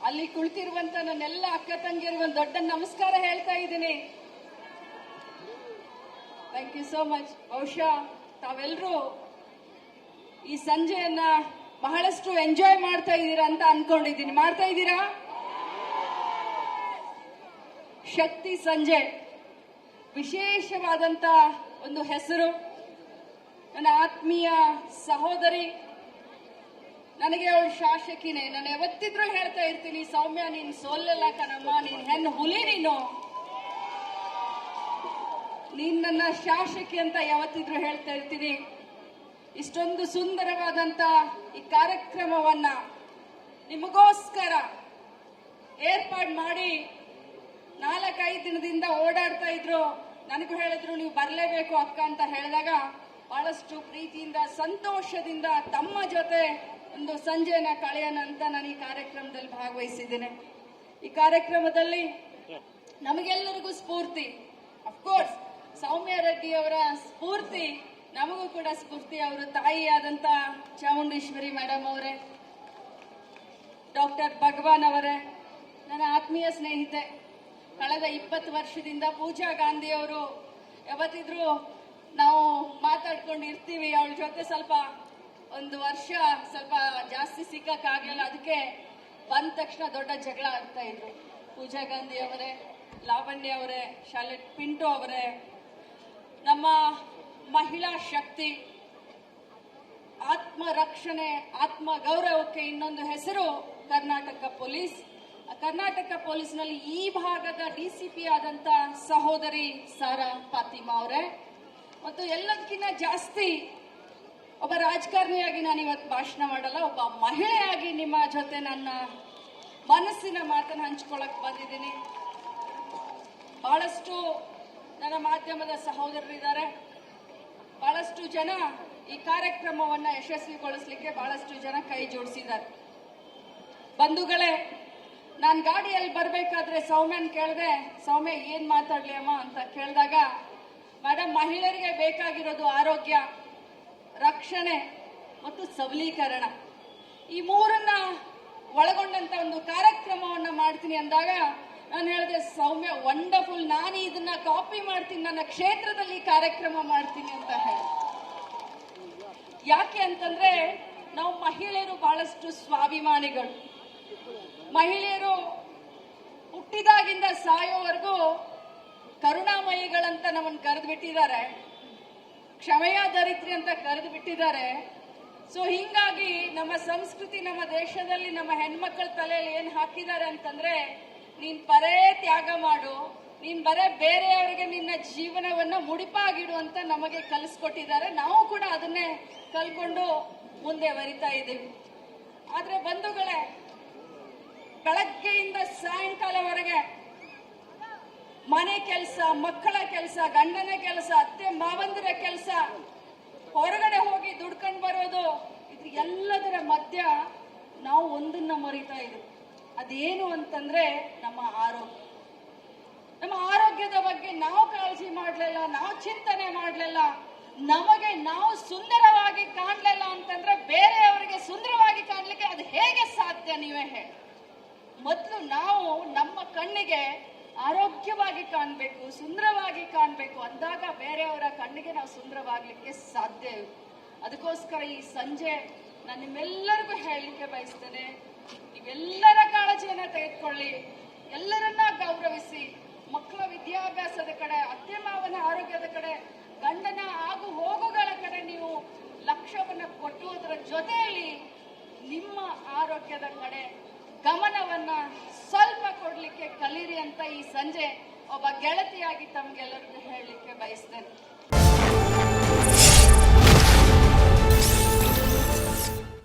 ಅಲ್ಲಿ ಕುಳಿತಿರುವಂತ ನನ್ನೆಲ್ಲ ಅಕ್ಕ ತಂಗಿಯರಿಗೆ ಒಂದು ದೊಡ್ಡ ನಮಸ್ಕಾರ ಹೇಳ್ತಾ ಇದ್ದೀನಿ. Thank you so much. ಬಹುಶಃ ತಾವೆಲ್ಲರೂ ಈ ಸಂಜೆಯನ್ನ ಬಹಳಷ್ಟು ಎಂಜಾಯ್ ಮಾಡ್ತಾ ಇದ್ದೀರಾ ಅಂತ ಅನ್ಕೊಂಡಿದ್ದೀನಿ. ಮಾಡ್ತಾ ಇದ್ದೀರಾ? ಶಕ್ತಿ ಸಂಜೆ ವಿಶೇಷವಾದಂತ ಒಂದು ಹೆಸರು. ನನ್ನ ಆತ್ಮೀಯ ಸಹೋದರಿ, ನನಗೆ ಅವಳು ಶಾಸಕಿನೇ. ನಾನು ಯಾವತ್ತಿದ್ರೂ ಹೇಳ್ತಾ ಇರ್ತೀನಿ, ಸೌಮ್ಯ ನೀನ್ ಸೋಲಲ್ಲ ಕಣಮ್ಮ, ನೀನ್ ಹೆಣ್ಣು ಹುಲಿ, ನೀನ್ ನನ್ನ ಶಾಸಕಿ ಅಂತ ಯಾವತ್ತಿದ್ರೂ ಹೇಳ್ತಾ ಇರ್ತೀನಿ. ಇಷ್ಟೊಂದು ಸುಂದರವಾದಂತ ಈ ಕಾರ್ಯಕ್ರಮವನ್ನ ನಿಮಗೋಸ್ಕರ ಏರ್ಪಾಡು ಮಾಡಿ 4-5 ದಿನದಿಂದ ಓಡಾಡ್ತಾ ಇದ್ರು. ನನಗೂ ಹೇಳಿದ್ರು ನೀವು ಬರಲೇಬೇಕು ಅಕ್ಕ ಅಂತ ಹೇಳಿದಾಗ ಬಹಳಷ್ಟು ಪ್ರೀತಿಯಿಂದ ಸಂತೋಷದಿಂದ ತಮ್ಮ ಜೊತೆ ಒಂದು ಸಂಜೆನ ಕಳೆಯೋಣ ಅಂತ ನಾನು ಈ ಕಾರ್ಯಕ್ರಮದಲ್ಲಿ ಭಾಗವಹಿಸಿದ್ದೇನೆ. ಈ ಕಾರ್ಯಕ್ರಮದಲ್ಲಿ ನಮಗೆಲ್ಲರಿಗೂ ಸ್ಫೂರ್ತಿ, ಅಫ್ಕೋರ್ಸ್ ಸೌಮ್ಯ ರೆಡ್ಡಿ ಅವರ ಸ್ಫೂರ್ತಿ ನಮಗೂ ಕೂಡ ಸ್ಫೂರ್ತಿ. ಅವರ ತಾಯಿಯಾದಂತ ಚಾಮುಂಡೇಶ್ವರಿ ಮೇಡಮ್ ಅವರೇ, ಡಾಕ್ಟರ್ ಭಗವಾನ್ ಅವರೇ, ನನ್ನ ಆತ್ಮೀಯ ಸ್ನೇಹಿತೆ. ಕಳೆದ 20 ವರ್ಷದಿಂದ ಪೂಜಾ ಗಾಂಧಿ ಅವರು ಯಾವತ್ತಿದ್ರು ನಾವು ಮಾತಾಡ್ಕೊಂಡು ಇರ್ತೀವಿ. ಅವಳ ಜೊತೆ ಸ್ವಲ್ಪ ಒಂದು ವರ್ಷ ಸ್ವಲ್ಪ ಜಾಸ್ತಿ ಸಿಕ್ಕಕ್ಕಾಗಲಿಲ್ಲ. ಅದಕ್ಕೆ ಬಂದ ತಕ್ಷಣ ದೊಡ್ಡ ಜಗಳ ಆಗ್ತಾ ಇದ್ರು. ಪೂಜಾ ಗಾಂಧಿ ಅವರೇ, ಲಾವಣ್ಯ ಅವರೇ, ಶಾಲೆಟ್ ಪಿಂಟೋ ಅವರೇ, ನಮ್ಮ ಮಹಿಳಾ ಶಕ್ತಿ, ಆತ್ಮ ರಕ್ಷಣೆ, ಆತ್ಮ ಗೌರವಕ್ಕೆ ಇನ್ನೊಂದು ಹೆಸರು ಕರ್ನಾಟಕ ಪೊಲೀಸ್. ಕರ್ನಾಟಕ ಪೊಲೀಸ್ನಲ್ಲಿ ಈ ಭಾಗದ ಡಿಸಿಪಿ ಆದಂತ ಸಹೋದರಿ ಸಾರಾ ಫಾತಿಮಾ ಅವರೇ, ಮತ್ತು ಎಲ್ಲದಕ್ಕಿಂತ ಜಾಸ್ತಿ ಒಬ್ಬ ರಾಜಕಾರಣಿಯಾಗಿ ನಾನು ಇವತ್ತು ಭಾಷಣ ಮಾಡಲ್ಲ, ಒಬ್ಬ ಮಹಿಳೆಯಾಗಿ ನಿಮ್ಮ ಜೊತೆ ನನ್ನ ಮನಸ್ಸಿನ ಮಾತನ್ನು ಹಂಚ್ಕೊಳ್ಳಕ್ ಬಂದಿದ್ದೀನಿ. ಬಹಳಷ್ಟು ನನ್ನ ಮಾಧ್ಯಮದ ಸಹೋದರರಿದ್ದಾರೆ. ಬಹಳಷ್ಟು ಜನ ಈ ಕಾರ್ಯಕ್ರಮವನ್ನ ಯಶಸ್ವಿಗೊಳಿಸಲಿಕ್ಕೆ ಬಹಳಷ್ಟು ಜನ ಕೈ ಜೋಡಿಸಿದ್ದಾರೆ. ಬಂಧುಗಳೇ, ನಾನು ಗಾಡಿಯಲ್ಲಿ ಬರಬೇಕಾದ್ರೆ ಸೌಮ್ಯನ್ ಕೇಳಿದೆ, ಸೌಮ್ಯ ಏನ್ ಮಾತಾಡ್ಲಿ ಅಮ್ಮ ಅಂತ ಕೇಳಿದಾಗ, ಮೇಡಮ್ ಮಹಿಳೆಯರಿಗೆ ಬೇಕಾಗಿರೋದು ಆರೋಗ್ಯ, ರಕ್ಷಣೆ ಮತ್ತು ಸಬಲೀಕರಣ, ಈ ಮೂರನ್ನ ಒಳಗೊಂಡಂತ ಒಂದು ಕಾರ್ಯಕ್ರಮವನ್ನ ಮಾಡ್ತೀನಿ ಅಂದಾಗ ನಾನು ಹೇಳಿದೆ, ಸೌಮ್ಯ ವಂಡರ್ಫುಲ್, ನಾನು ಇದನ್ನ ಕಾಪಿ ಮಾಡ್ತೀನಿ, ನನ್ನ ಕ್ಷೇತ್ರದಲ್ಲಿ ಕಾರ್ಯಕ್ರಮ ಮಾಡ್ತೀನಿ ಅಂತ ಹೇಳಿ. ಯಾಕೆ ಅಂತಂದ್ರೆ ನಾವು ಮಹಿಳೆಯರು ಬಹಳಷ್ಟು ಸ್ವಾಭಿಮಾನಿಗಳು. ಮಹಿಳೆಯರು ಹುಟ್ಟಿದಾಗಿಂದ ಸಾಯೋವರೆಗೂ ಕರುಣಾಮಯಿಗಳಂತ ನಮ್ಮನ್ನು ಕರೆದು ಬಿಟ್ಟಿದ್ದಾರೆ, ಕ್ಷಮೆಯ ಧರಿತ್ರಿ ಅಂತ ಕರೆದು ಬಿಟ್ಟಿದ್ದಾರೆ. ಸೊ ಹಿಂಗಾಗಿ ನಮ್ಮ ಸಂಸ್ಕೃತಿ, ನಮ್ಮ ದೇಶದಲ್ಲಿ ನಮ್ಮ ಹೆಣ್ಮಕ್ಳ ತಲೆಯಲ್ಲಿ ಏನ್ ಹಾಕಿದ್ದಾರೆ ಅಂತಂದ್ರೆ, ನೀನ್ ಬರೇ ತ್ಯಾಗ ಮಾಡು, ನೀನ್ ಬರೇ ಬೇರೆಯವರಿಗೆ ನಿನ್ನ ಜೀವನವನ್ನ ಮುಡಿಪಾಗಿಡು ಅಂತ ನಮಗೆ ಕಲಿಸ್ಕೊಟ್ಟಿದ್ದಾರೆ. ನಾವು ಕೂಡ ಅದನ್ನೇ ಕಲ್ಕೊಂಡು ಮುಂದೆ ಬರಿತಾ ಇದ್ದೀವಿ. ಆದ್ರೆ ಬಂಧುಗಳೇ, ಬೆಳಗ್ಗೆಯಿಂದ ಸಾಯಂಕಾಲವರೆಗೆ ಮನೆ ಕೆಲಸ, ಮಕ್ಕಳ ಕೆಲಸ, ಗಂಡನ ಕೆಲಸ, ಅತ್ತೆ ಮಾವಂದಿರ ಕೆಲಸ, ಹೊರಗಡೆ ಹೋಗಿ ದುಡ್ಕೊಂಡು ಬರೋದು, ಇದು ಎಲ್ಲದರ ಮಧ್ಯ ನಾವು ಒಂದನ್ನ ಮರಿತಾ ಇದ್ದೀವಿ. ಅದೇನು ಅಂತಂದ್ರೆ ನಮ್ಮ ಆರೋಗ್ಯ. ನಮ್ಮ ಆರೋಗ್ಯದ ಬಗ್ಗೆ ನಾವು ಕಾಳಜಿ ಮಾಡಲಿಲ್ಲ, ನಾವು ಚಿಂತನೆ ಮಾಡಲಿಲ್ಲ, ನಮಗೆ ನಾವು ಸುಂದರವಾಗಿ ಕಾಣಲಿಲ್ಲ ಅಂತಂದ್ರೆ ಬೇರೆಯವರಿಗೆ ಸುಂದರವಾಗಿ ಕಾಣಲಿಕ್ಕೆ ಅದು ಹೇಗೆ ಸಾಧ್ಯ? ನೀವೇ ಹೇಳಿ. ಮೊದಲು ನಾವು ನಮ್ಮ ಕಣ್ಣಿಗೆ ಆರೋಗ್ಯವಾಗಿ ಕಾಣಬೇಕು, ಸುಂದರವಾಗಿ ಕಾಣಬೇಕು, ಅಂದಾಗ ಬೇರೆಯವರ ಕಣ್ಣಿಗೆ ನಾವು ಸುಂದರವಾಗ್ಲಿಕ್ಕೆ ಸಾಧ್ಯ. ಅದಕ್ಕೋಸ್ಕರ ಈ ಸಂಜೆ ನಾನು ನಿಮ್ಮೆಲ್ಲರಿಗೂ ಹೇಳಲಿಕ್ಕೆ ಬಯಸ್ತೇನೆ, ನೀವೆಲ್ಲರ ಕಾಳಜಿಯನ್ನ ತೆಗೆದುಕೊಳ್ಳಿ, ಎಲ್ಲರನ್ನ ಗೌರವಿಸಿ, ಮಕ್ಕಳ ವಿದ್ಯಾಭ್ಯಾಸದ ಕಡೆ, ಅತ್ತೆ ಮಾವನ ಆರೋಗ್ಯದ ಕಡೆ, ಗಂಡನ ಆಗು ಹೋಗುಗಳ ಕಡೆ ನೀವು ಲಕ್ಷ್ಯವನ್ನ ಕೊಟ್ಟುವುದರ ಜೊತೆಯಲ್ಲಿ ನಿಮ್ಮ ಆರೋಗ್ಯದ ಕಡೆ ಗಮನವನ್ನ ಸ್ವಲ್ಪ ಕೊಡ್ಲಿಕ್ಕೆ ಕಲೀರಿ ಅಂತ ಈ ಸಂಜೆ ಒಬ್ಬ ಗೆಳತಿಯಾಗಿ ತಮ್ಗೆಲ್ಲರಿಗೂ ಹೇಳಲಿಕ್ಕೆ ಬಯಸ್ತೇನೆ.